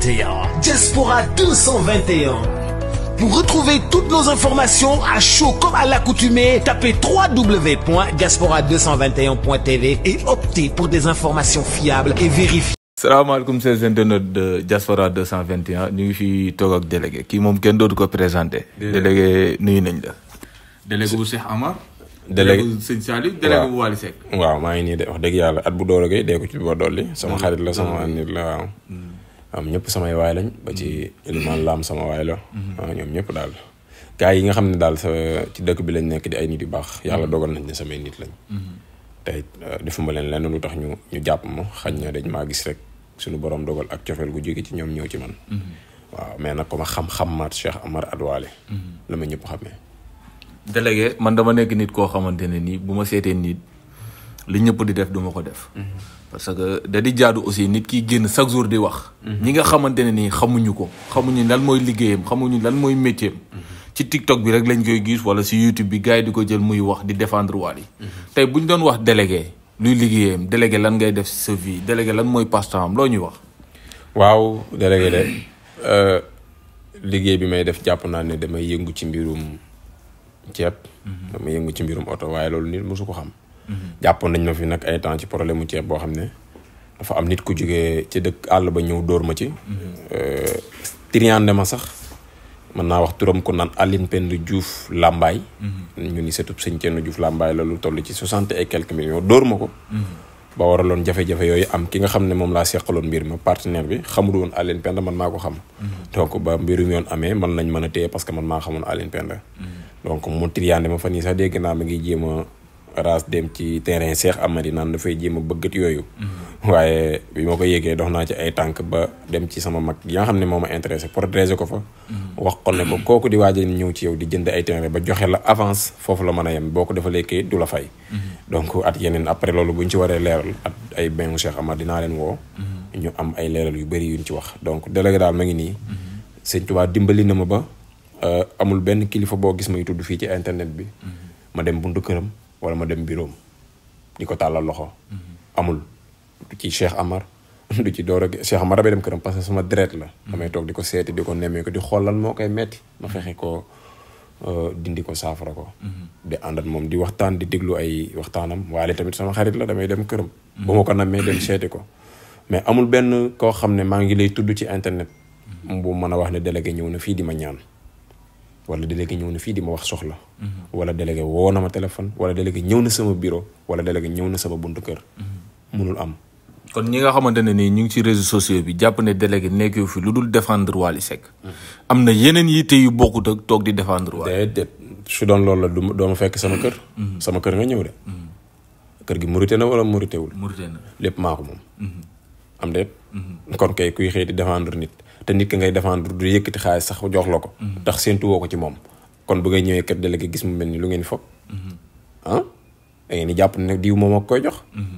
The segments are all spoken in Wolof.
221. Diaspora 221. Pour retrouver toutes nos informations à chaud comme à l'accoutumée, tapez www.diaspora221.tv et optez pour des informations fiables et vérifiées. salaamaaleykum chers internautes de Diaspora 221 ñu ngi fi toog ak délégué kii moom kenn dootu ko présenté. délégué nuyu nañ la. délégué bu Cheikh Amar. délégué bu Sëñ Saliou délégué bu Wally Seck. waaw maa ngi nii de wax dëgg yàlla at bu door a dee ko ci ba dolli sama xarit la sama nit la waaw. am ñëpp samay waay lañ ba ci Iliman Lam sama waay la. waaw ñoom ñëpp daal. gars yi nga xam ne daal ci dëkk bi lañ nekk di ay nit yu baax yàlla dogal nañ ne samay nit lañ. tey defuma leen lenn lu tax ñu jàpp ma xañ na dañ maa gis rek. suñu borom dogal ak cofeel gu jóge ci ñoom ñëw ci man. waaw mais nag ko ma xam maat Cheikh Amar at Wally la ma ñëpp xamee. délégué man dama nekk nit koo xamante ne nii bu ma seetee nit li ñëpp di def du ma ko def. parce que da di jaadu aussi nit ki génn chaque jour di wax. ñi nga xamante ne nii xamuñu ko xamuñu lan mooy liggéeyam xamuñu lan mooy métier am. ci TikTok bi rek lañ koy gis wala si YouTube bi gars yi di ko jël muy wax di défendre Wally. tey bu ñu doon wax délégué. luy liggéeyam délégué lan ngay def sa vie délégué lan mooy passe-temps am loo ñuy wax. waaw délégué de liggéey bi may def jàpp naa ne damay yëngu ci mbirum ceeb. damay yëngu ci mbirum oto waaye loolu nit mosu ko xam. jàppoon nañ ma fi nag ay temps ci problème mu ceeb boo xam ne dafa am nit ku jógee ci dëkk àll ba ñëw dóor ma ci. triande ma sax mën naa wax turam ko naan Aline Penda Diouf Lambaye. ñu ni setub sëñ Thierno Diouf Lambaye la lu toll ci 60 et quelques millions dóor ma ko. ba waraloon jafe-jafe yooyu am ki nga xam ne moom laa seqaloon mbir ma partenaire bi xamul woon Aline Penda man maa ko xam. donc ba mbirum yoon amee man lañ mën a téye parce que man maa xamoon Aline Penda. donc mu triande ma fan yii sax dégg naa ma ngi jéem a raas dem ci terrain Cheikh Amady naan dafay jéem a bëggat yooyu. waaye bi ma ko yéegee dox naa ci ay tànk ba dem ci sama mag yi nga xam ne moo ma intéressé protéger ko fa. wax ko ne ko kooku di waaj a ñëw ci yow di jënd ay terrain ba joxe la avance foofu la mën a yem boo ko defalee kayit du la fay. donc at yeneen après loolu bu ñu ci waree leeral at ay benn Cheikh Amady dinaa leen woo. ñu am ay leeral yu bëri yuñ ci wax donc délégué daal ma ngi nii. Sëñ Tuubaa dimbali na ma ba amul benn kilifa boo gis may tudd fii ci internet bi. ma dem buntu këram wala ma dem bureau di ko tàllal loxo. amul. du ci Cheikh Amar du ci door a Cheikh Amar damay dem këram parce que sama deret la. damay toog di ko seeti di ko nemmee ko di xool lan moo koy metti ma fexe ko dindi ko saafara ko. di àndat moom di waxtaan di déglu ay waxtaanam waaye tamit sama xarit la damay dem këram. bu ma ko nammee dem seeti ko. mais amul benn koo xam ne maa ngi lay tudd ci internet. bu mën a wax ne délégué ñëw na fii di ma ñaan. wala délégué ñëw na fii di ma wax soxla. wala délégué woo na ma téléphone wala délégué ñëw na sama bureau wala délégué ñëw na sama buntu kër. munul am. kon ñi nga xamante ne nii ñu ngi ci réseaux sociaux bi jàpp ne délégué nekkee fi lu dul défendre Wally Seck. am na yeneen yitte yu bokkut ak toog di défendre Wally. déedéet su doon loolu la doo ma fekk sama kër. sama kër nga ñëw de. kër gi murite na wala muritewul. murite na lépp maa ko moom. am déet. kon kay kuy xëy di défendre nit. te nit ki ngay défendre du yëkkati xaalis sax jox la ko. tax séntu woo ko ci moom. kon bu ngay ñëwee kër délégué gis mu mel ni lu ngeen foog. ah da ngeen di jàpp ne diw moom ak koy jox.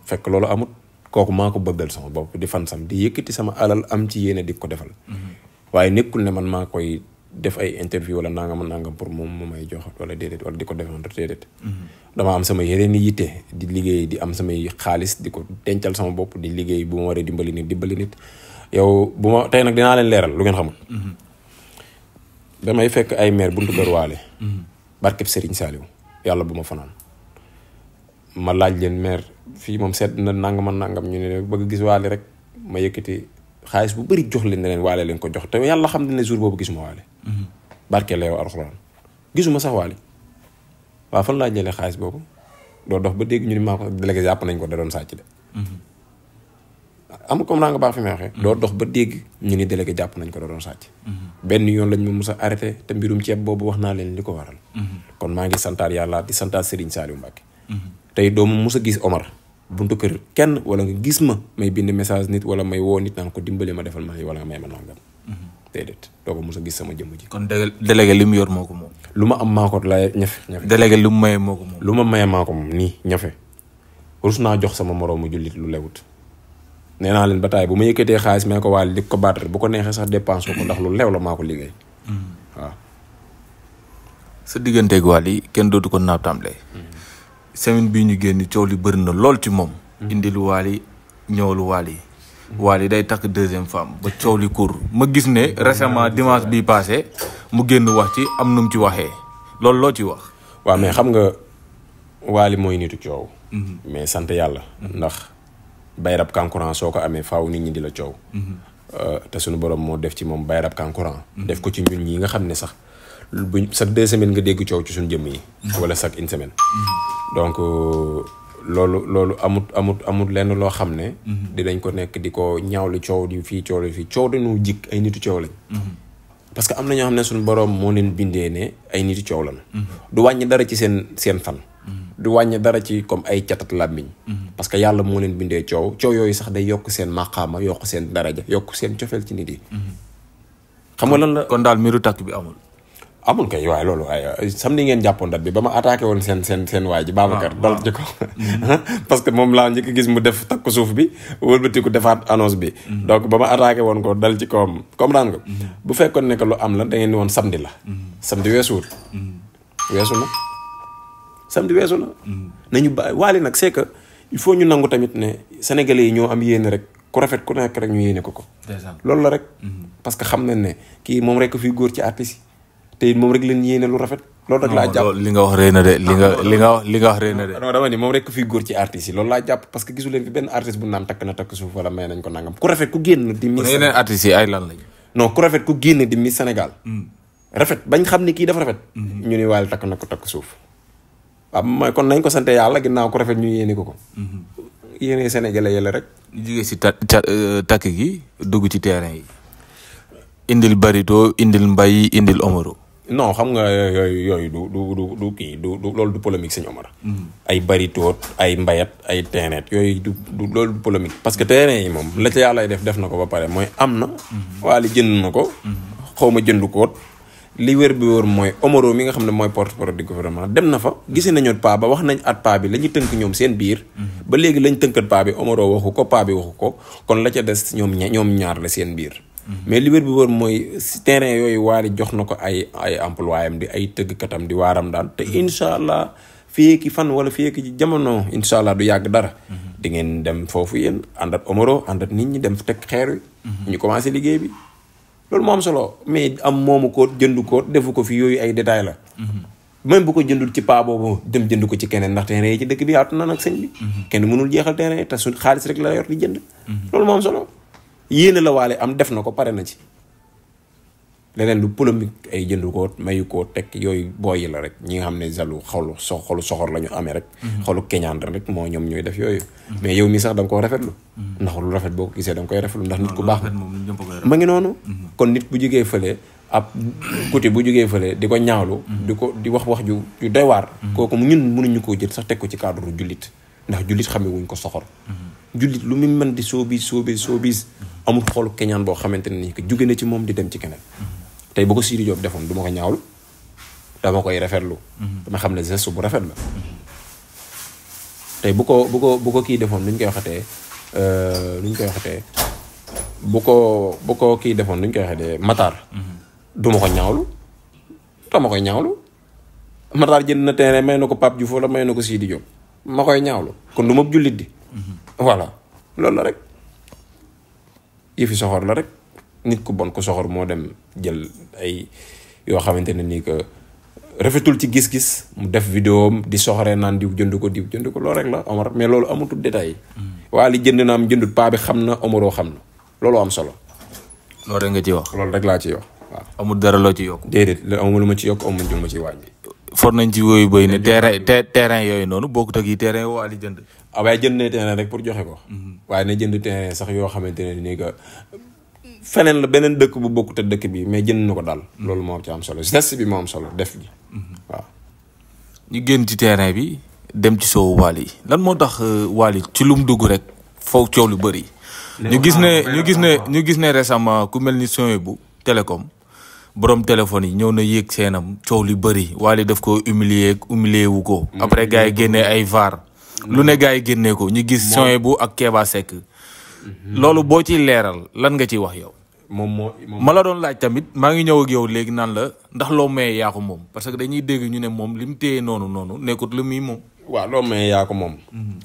fekk loolu amut. kooku maa ko bëggal sama bopp di fan sam di yëkkati sama alal am ci yéene di ko defal. waaye nekkul ne man maa koy def ay interview wala nangam pour moom mu may jox wala déedéet wala di ko défendre déedéet. dama am sama yeneen i yitte di liggéey di am samay xaalis di ko dencal sama bopp di liggéey bu ma waree dimbali nit. yow bu ma tey nag dinaa leen leeral lu ngeen xamul. damay fekk ay maire buntu kër Wally. barkeb Serigne Saliou yàlla bu ma fanaan. ma laaj leen maire fii moom seet na nangam ñu ne bëgg gis Wally rek ma yëkkati xaalis bu bëri jox leen ne leen Wally leen ko jox te yàlla xam ne jour boobu gisuma Wally. barke la yow alxuraan gisuma sax Wally. waaw fan laa jëlee xaalis boobu doo dox ba dégg ñu ni maa ko délégué jàpp nañ ko da doon sàcc de. am comme naa nga baax fi may waxee. doo dox ba dégg ñu ni délégué jàpp nañ ko da doon sàcc. benn yoon lañ ma mus a arrêté te mbirum ceeb boobu wax naa leen li ko waral. kon maa ngi santaat yàlla di santaat Serigne Saliou Mbacké. tey doo ma mus a gis Omar buntu kër kenn wala nga gis ma may bind message nit wala may woo nit naan ko dimbali ma defal ma wala nga may ma nangam. déedéet doo ko mus a gis sama jëmm ji. kon délégué li mu yor moo ko moom. lu ma am maa ko lay ñafe. délégué lu mu maye moo ko moom. lu ma maye maa ko moom nii ñafe. rus naa jox sama moroomu jullit lu lewut. nee naa leen ba taay bu ma yëkkatee xaalis mee ko Wally di ko battre bu ko neexee sax dépense ko ndax lu lew la maa ko liggéey. waaw. sa digganteeg Wally kenn dootu ko naatable. semaine bii ñu génn coow li bëri na lool ci moom. indil Wally ñëwal Wally Wally day takk deuxième femme ba coow li kur ma gis ne récemment dimanche bi passé mu génn wax ci am nu mu ci waxee loolu loo ci wax. waaw mais xam nga Wally mooy nitu coow. mais sant yàlla. ndax bayrab kankurang soo ko amee faaw nit ñi di la coow. te suñu borom moo def ci moom bayrab kankurang. def ko ci ñun ñi nga xam ne sax buñ chaque 2 semaines nga dégg coow ci suñu jëmm yi. wala chaque 1 semaine. donc loolu amut lenn loo xam ne. dinañ ko nekk di ko ñaawlu coow di fii coow dañu jik ay nitu coow lañ. parce que am na ñoo xam ne suñu borom moo leen bindee ne ay nitu coow lañ. du wàññi dara ci seen fan. du wàññi dara ci comme ay catat làmmiñ. parce que yàlla moo leen bindee coow yooyu sax day yokk seen maqaama yokk seen daraja yokk seen cofeel ci nit yi. xam nga lan la kon daal miiru takk bi amul. amul kay waaye loolu waaye samedi ngeen jàppoon date bi ba ma attaqué woon seen waay ji Babacar dal ci ko parce que moom laa njëkk gis mu def takk suuf bi wëlbatiku defaat annonce bi donc ba ma attaqué woon ko dal ci kawam comprendre nga bu fekkoon ne que lu am la da ngeen ni woon samedi la samedi weesu na samedi weesu na nañu bàyyi Wally nag c'est que il faut ñu nangu tamit ne sénégalais yi ñoo am yéene rek ku rafet ku nekk rek ñu yéene ko loolu la rek parce que xam nañ ne kii moom rek fii góor ci artistes yi te it moom rek leen yéene lu rafet loolu rek laa jàpp li nga wax rëy na de li nga wax rëy na de non dama ni moom rek fii góor ci artistes yi loolu laa jàpp parce que gisu leen fi benn artiste bu naan takk na takk suuf wala may nañ ko nangam ku rafet ku génn di Miss yeneen artistes yi ay lan lañu non ku rafet ku génn di Miss Sénégal rafet bañ xam ne kii dafa rafet ñu ni Wally takk na ko takk suuf waaw mooy kon nañ ko sante yàlla ginnaaw ku rafet ñu yéene ko yéene sénégalais yële rek ñu jógee si takk gi dugg ci terrain yi indil Barito indil Mbaye indil Omaro non xam nga yooyu du kii du loolu du polémique sëñ Omar ay Barito ay Mbayat ay terrain yooyu du loolu du polémique parce que terrain yi moom la ca yàlla def na ko ba pare mooy am na Wally jënd na ko xaw ma jënd koot li wér bi wóor mooy Omaro mi nga xam ne mooy porte-parole du gouvernement dem na fa gisee nañu paa ba wax nañ at paa bi la ñu tënk ñoom seen biir ba léegi lañ tënkat paa bi Omaro waxu ko paa bi waxu ko kon la ca des ñoom ñaar la seen biir mais li wér bi wóor mooy terrain yooyu Wally jox na ko ay employé am di ay tëggkatam di waaram daal te incha allah fii ki fan wala fii ki jamono incha allah du yàgg dara di ngeen dem foofu yéen àndat Omaro àndat nit ñi dem teg xeer wi ñu commencé liggéey bi loolu moo am solo mais am moomu ko jëndu ko defu ko fi yooyu ay détails la même bu ko jëndul ci paa boobu dem jënd ko ci keneen ndax terrain yi ci dëkk bi yaatu na nag sëñ bi kenn mënul jeexal terrain te su xaalis rek la yor di jënd loolu moo am solo yéene la Wally am def na ko pare na ci leneen lu polémique ay jëndu ko mayu ko teg yooyu booyi la rek ñi nga xam ne jalu xolu soxor la ñu amee rek xolu keñaan rek moo ñoom ñooy def yooyu mais yow mi sax da nga koo rafetlu ndax lu rafet boo ko gisee da nga koy rafetlu ndax nit ku baax ma ngi noonu kon nit bu jógee fële ab côté bu jógee fële di ko ñaawlu di wax ju doy waar kooku ñun mënuñu koo jël sax teg ko ci cadre jullit ndax jullit xamee wuñ ko soxor jullit lu mu mën di soobiis amul xolu keñaan boo xamante ne nii que jóge na ci moom di dem ci keneen tey bu ko Sidy Diop defoon du ma ko ñaawlu dama koy rafetlu dama xam ne geste bu rafet la tey bu ko kii defoon nuñ koy waxatee bu ko kii defoon nuñ koy waxatee Matar du ma ko ñaawlu dama koy ñaawlu Matar jënd na terrain may na ko Pape Diouf wala may na ko Sidy Diop ma koy ñaawlu kon du ma jullit di voilà loolu la rek yëfi soxor la rek nit ku bon ku soxor moo dem jël ay yoo xamante ne nii que rafetul ci gis-gis mu def vidéo di soxoree naan diw jënd ko loolu rek la Omar mais loolu amatul détail Wally jënd na am jëndut paa bi xam na Omaro xam na loolu am solo loolu rek nga ci wax loolu rek laa ciy wax waaw amul dara loo ci yokk déedéet amul lu ma ci yokk amul lu ma ci wàññi for nañ ci wooyu bëy ne terrain yooyu noonu bokkut ak yi terrain Wally jënd waaye jënd na terrain rek pour joxe ko waaye na jënd terrain sax yoo xamante ne nii que feneen la beneen dëkk bu bokkut ak dëkk bi mais jënd na ko daal loolu moo ci am solo geste bi moo am solo def bi waaw ñu génn ci terrain bi dem ci soowu Wally lan moo tax Wally ci lu mu dugg rek foog coow lu bëri ñu gis ne récemment ku mel ni Sohaibou Télécom borom téléphone yi ñëw na yéeg seenam coow li bëri Wally daf ko humilier wu ko après gars yi génnee ay VAR lu ne gars yi génnee ko ñu gis Sohaibou ak Kéba Seck loolu boo ciy leeral lan nga ciy wax yow moom ma la doon laaj tamit maa ngi ñëw ak yow léegi naan la ndax loo maye yaa ko moom parce que dañuy dégg ñu ne moom li mu téye noonu nekkut lu muy moom waaw loo maye yaa ko moom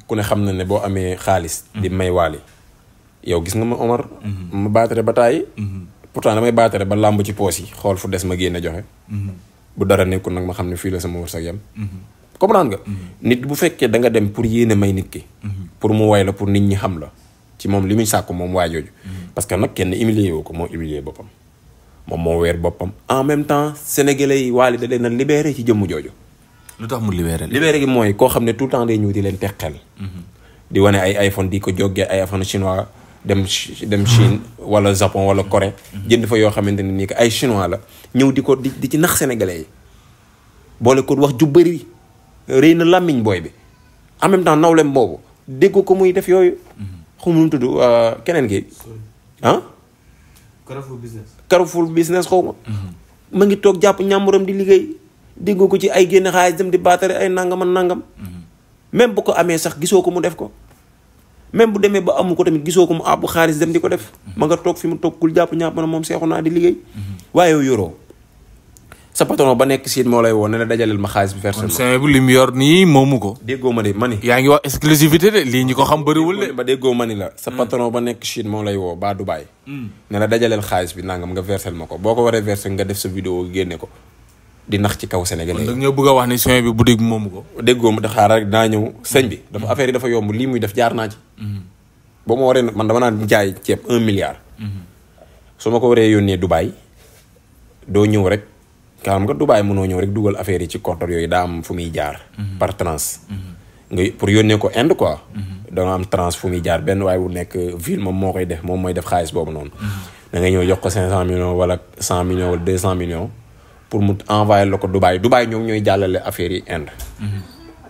ku ne xam na ne boo amee xaalis di may Wally yow gis nga ma Omar. ma baatare ba taay. pourtant damay baatare ba làmb ci poos yi xool fu des ma génne joxe. bu dara nekkul nag ma xam ne fii la sama wërsëg yam. comprendre nga. nit bu fekkee da nga dem pour yéene may nit ki. pour mu way la pour nit ñi xam la. ci moom li muy sàkku moom waa jooju. parce que nag kenn humilier woo ko moo humilier boppam. moom moo weer boppam en même temps sénégalais yi Wally da leen a libéré ci jëmm jooju. lu tax mu libéré gi mooy koo xam ne tout le temps day ñëw di leen teqel. di wane ay iPhone di ko jógee ay iPhone chinois dem Chine wala Japon wala Corée. jënd fa yoo xamante ne nii que ay chinois la ñëw di ko di ci nax sénégalais yi. boole ko wax ju bëri rëy na làmmiñ booy bi en même temps nawlem boobu dégg ko muy def yooyu. xamu nu mu tudd keneen ki ah. Carrefour business xaw ma. ma ngi toog jàpp ñàmburam di liggéey dégg ko ci ay génn xaalis dem di baatare ay nangam ak nangam. même bu ko amee sax gisoo ko mu def ko. même bu demee ba amu ko tamit gisoo ko mu àbbu xaalis dem di ko def. ma nga toog fi mu toog kul jàpp ñàpp na moom seexu naa di liggéey. waaye yow yoroo sa patron ba nekk Chine moo lay woo ne la dajaleel ma xaalis bi versement. kon bu lim yor nii moomu ko. déggoo ma de ma ni. yaa ngi wax exclusivité de lii ñi ko xam bëriwul de. ba déggoo ma ni la sa patron ba nekk Chine moo lay woo ba Dubaï. ne la dajaleel xaalis bi nangam nga versel ma ko boo ko waree verser nga def sa vidéo génne ko di nax ci kaw Sénégalais yi. kon ñoo bëgg a wax ni soin bi boutique bi moomu ko. déggoo ma de xaaral rek dinaa ñëw sëñ bi. dafa affaire yi dafa yomb lii muy def jaar naa ci. boo ma waree man dama naan jaay ceeb 1 milliard. su ma ko waree yónnee Dubaï doo ñëw rek. xam nga Dubaï mënoo ñëw rek dugal affaire yi ci compteur yooyu daa am fu muy jaar. par trans. nga pour yónnee ko Inde quoi. da nga am trans fu muy jaar benn waaye bu nekk ville moom moo koy def moom mooy def xaalis boobu noonu. da ngay ñëw jox ko 500 millions wala 100 millions wala 200 millions pour mu envoyer la ko Dubaï Dubaï ñoom ñooy jàllale affaire yi Inde.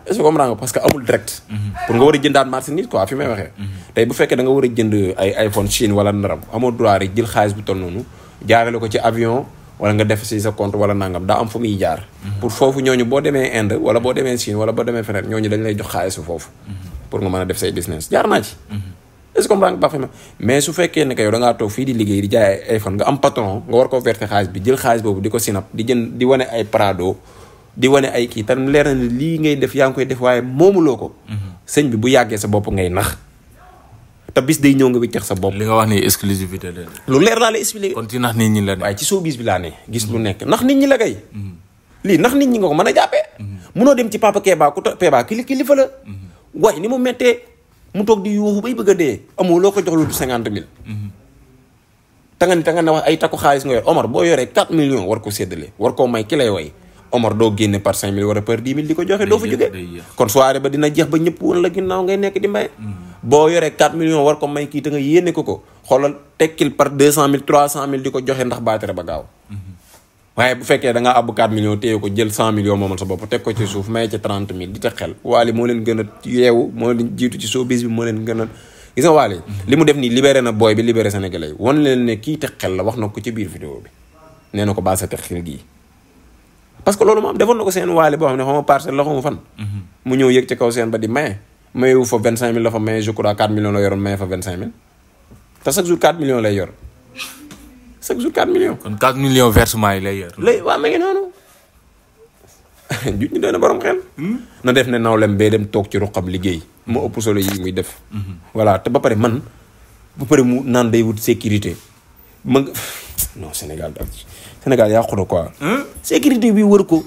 est-ce que comprends nga parce que amul direct. pour nga war a jëndaat marchandise quoi fi may waxee. tey bu fekkee da nga war a jënd ay iPhone Chine wala naram amoo droit rek jël xaalis bu toll noonu jaarale ko ci avion. wala nga def si sa compte wala nangam daa am fu muy jaar. pour foofu ñooñu boo demee Inde wala boo demee Chine wala boo demee feneen ñooñu dañ lay jox xaalis foofu. pour nga mën a def say business jaar naa ci. est-ce que comprendre nga parfaitement mais su fekkee ne que yow da ngaa toog fii di liggéey di jaay ay iPhone nga am patron nga war koo verser xaalis bi jël xaalis boobu di ko sinap di jënd di wane ay Prado di wane ay kii tam leer na ne lii ngay def yaa ngi koy def waaye moomuloo ko. sëñ bi bu yàggee sa bopp ngay nax. te bis day ñëw nga wiccax sa bopp. li nga wax ni exclusivité la. lu leer laa lay expliquer. kon ci nax nit ñi la ne. waaye ci showbiz bi laa ne gis lu nekk nax nit ñi la kay. lii nax nit ñi nga ko mën a jàppee. munoo dem ci papa Kéba ku Kéba kilifa la. waaye ni mu méttee mu toog di yuuxu bay bëgg a dee. amoo loo ko jox lu 50 000. ta nga ne wax ay takku xaalis nga yor Omar boo yoree 4 millions war ko séddale war koo may ki lay way Omar doo génne par 5 000 wala par 10 000 di ko joxe doo fa jógee. kon soirée ba dina jeex ba ñëpp woon la ginnaaw ngay nekk di mbaye. boo yoree 4 millions war ko may kii te nga yéene ko xoolal tekkil par 200 000 300 000 di ko joxe ndax baatere ba gaaw. waaye bu fekkee da ngaa àbb 4 millions téye ko jël 100 millions moomal sa bopp teg ko ci suuf may ci 30 000 di te xel Wally moo leen gën a yeewu moo leen jiitu ci showbiz bi moo leen gën a gis nga Wally li mu def nii libéré na booy bi libéré sénégalais yi wan leen ne kii te xel la wax na ko ci biir vidéo bi nee na ko baa sa te xel gii parce que loolu moom defoon na ko seen Wally boo xam ne xaw ma parcelle la xaw ma fan mu ñëw yëg ci kaw seen ba di maye mayewu fa 25 000 la fa maye je crois 4 millions la yoroon maye fa 25 000 te chaque jour 4 millions lay yor chaque jour 4 millions. kon 4 millions versement yi lay yor. waaw ma ngi noonu juj ñu doon na borom xel. na def ne nawlem bee dem toog ci ruqam liggéey mu ëpp solo yi muy def. voilà te ba pare man ba pare mu naan day wut sécurité ma non Sénégal yaa xudo quoi. sécurité bi wër ko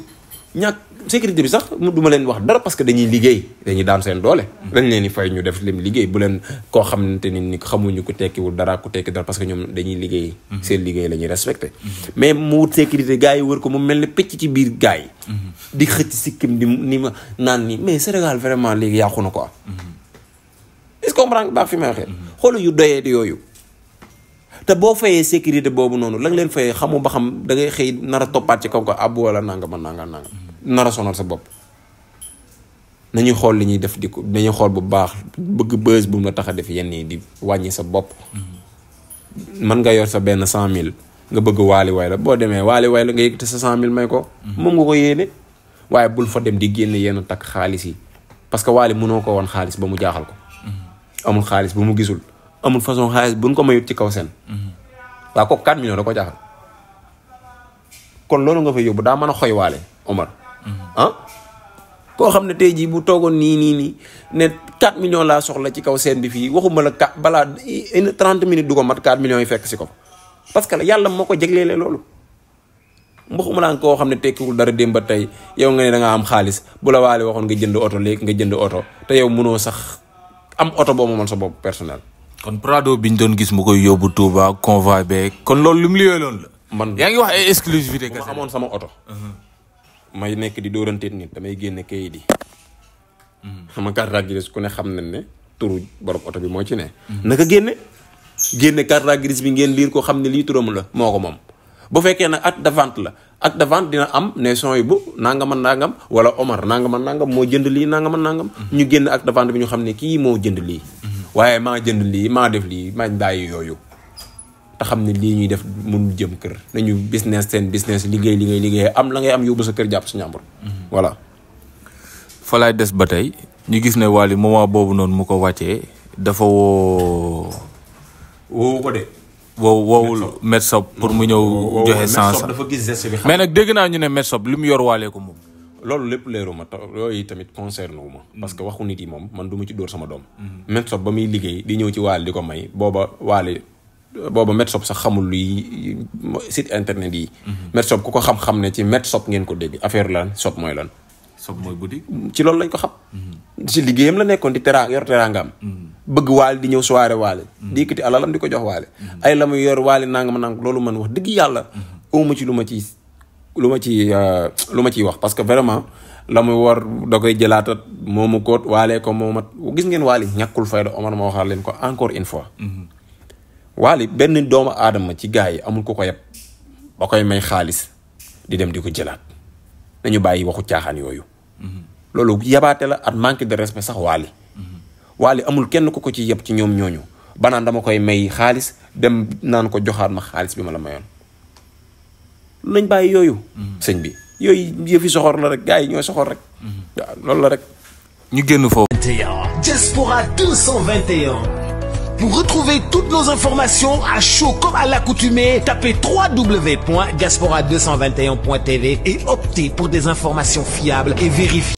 ñàkk sécurité bi sax du ma leen wax dara parce que dañuy liggéey dañuy daan seen doole. dañ leen di fay ñu def lim liggéey bu leen koo xamante ni xamuñu ko tekkiwul dara ku tekki dara parce que ñoom dañuy liggéey. seen liggéey la ñuy respecté. mais mu wut sécurité gars yi wër ko mu mel ni pecc ci biir gars yi. di xëcc sikkim di ni ma naan ni mais Sénégal vraiment léegi yàqu na quoi. est-ce que comprendre baax fi may waxee. xoolu yu doyee di yooyu. te boo fayee sécurité boobu noonu la nga leen fayee xamu ba xam da ngay xëy nar a toppaat ci kaw ko abbu wala nangam nar a sonal sa bopp. nañuy xool li ñuy def di ko nañuy xool bu baax bëgg bës bu mu la tax a def yenn yi di wàññi sa bopp. mën nga yor sa benn 100 000 nga bëgg waali way la boo demee waali way la nga yëkkati sa 100 000 may ko. moom nga ko yéene. waaye bul fa dem di génne yenn takk xaalis yi parce que waali mënoo ko woon xaalis ba mu jaaxal ko. amul xaalis bu mu gisul. amul façon xaalis buñ ko mayut ci kaw seen. waaw kooku 4 millions da ko jaaxal. kon loolu nga fa yóbbu daa mën a xoy waale Omar. koo xam ne tey jii bu toogoon nii ne 4 millions laa soxla ci kaw scène bi fii waxuma la balaa 30 minutes du ko mat 4 millions yi fekk si ko parce que yàlla moo ko jegleele loolu. waxuma laa koo xam ne tekkiwul dara démb ba tey yow nga ne da nga am xaalis bu la Wally waxoon nga jënd oto léegi nga jënd oto te yow mënoo sax am oto boo moomal sa bopp personnel. kon Prado bi ñu doon gis mu koy yóbbu Touba convoi beeg kon loolu lu mu liggéey loolu la. man yaa ngi wax ay exclusivité ma amoon sama oto. may nekk di dóoranteet nit damay génne kayit yi. sama carte grise ku ne xam nañ ne turu borom oto bi moo ci ne. naka génne carte grise bi ngeen liir ko xam ne lii turam la moo ko moom. bu fekkee nag acte de vente la acte de vente dina am ne son yi bu nangam ak nangam wala Omar nangam ak nangam moo jënd lii nangam ak nangam. ñu génn acte de vente bi ñu xam ne kii moo jënd lii. waaye maa jënd lii maa def lii maa bàyyi yooyu. te xam ne lii ñuy def mun jëm kër nañu business seen business liggéey am la ngay am yóbbu sa kër jàpp sa ñàmbur. voilà. fa laay des ba tey ñu gis ne Wally moment boobu noonu mu ko wàccee dafa woowu ko de. woowul Metshop pour mu ñëw joxe sens. dafa gis geste bi. mais nag dégg naa ñu ne Metshop li mu yor Wally ko moom. loolu lépp leeru ma yooyu tamit concerne wu ma. parce que waxu nit yi moom man du ma ci dóor sama doom. Metshop ba muy liggéey di ñëw ci Wally di ko may booba Metshop sax xamul luy site internet yi. Metshop ku ko xam-xam ne ci Metshop ngeen ko dégg affaire lan shop mooy lan. shop mooy boutique. ci loolu lañ ko xam. ci liggéeyam la nekkoon di yor teraangam. bëgg Wally di ñëw soirée Wally. di yëkkati alalam di ko jox Wally. ay la muy yor Wally nangam loolu man wax dëgg yàlla. awma ci lu ma ciy wax parce que vraiment la muy war da koy jëlaatat moomu koot Wally ko moomat gis ngeen Wally ñàkkul fayda Omar ma waxaat leen ko encore une fois. Wally benn doomu aadama ci gars yi amul ko ko yeb ba koy may xaalis di dem di ko jëlaat nañu bàyyi waxu caaxaan yooyu. loolu yabaate la at manque de respect sax Wally amul kenn ku ko ci yeb ci ñoom ñooñu banaan dama koy may xaalis dem naan ko joxaat ma xaalis bi ma la mayoon nañ bàyyi yooyu. sëñ bi yooyu yëfi soxor la rek gars yi ñooy soxor rek. waaw loolu la rek. ñu génn foofu. Diaspora 221. Pour retrouver toutes nos informations à chaud comme à l'accoutumée, tapez www.diaspora221.tv et optez pour des informations fiables et vérifiées.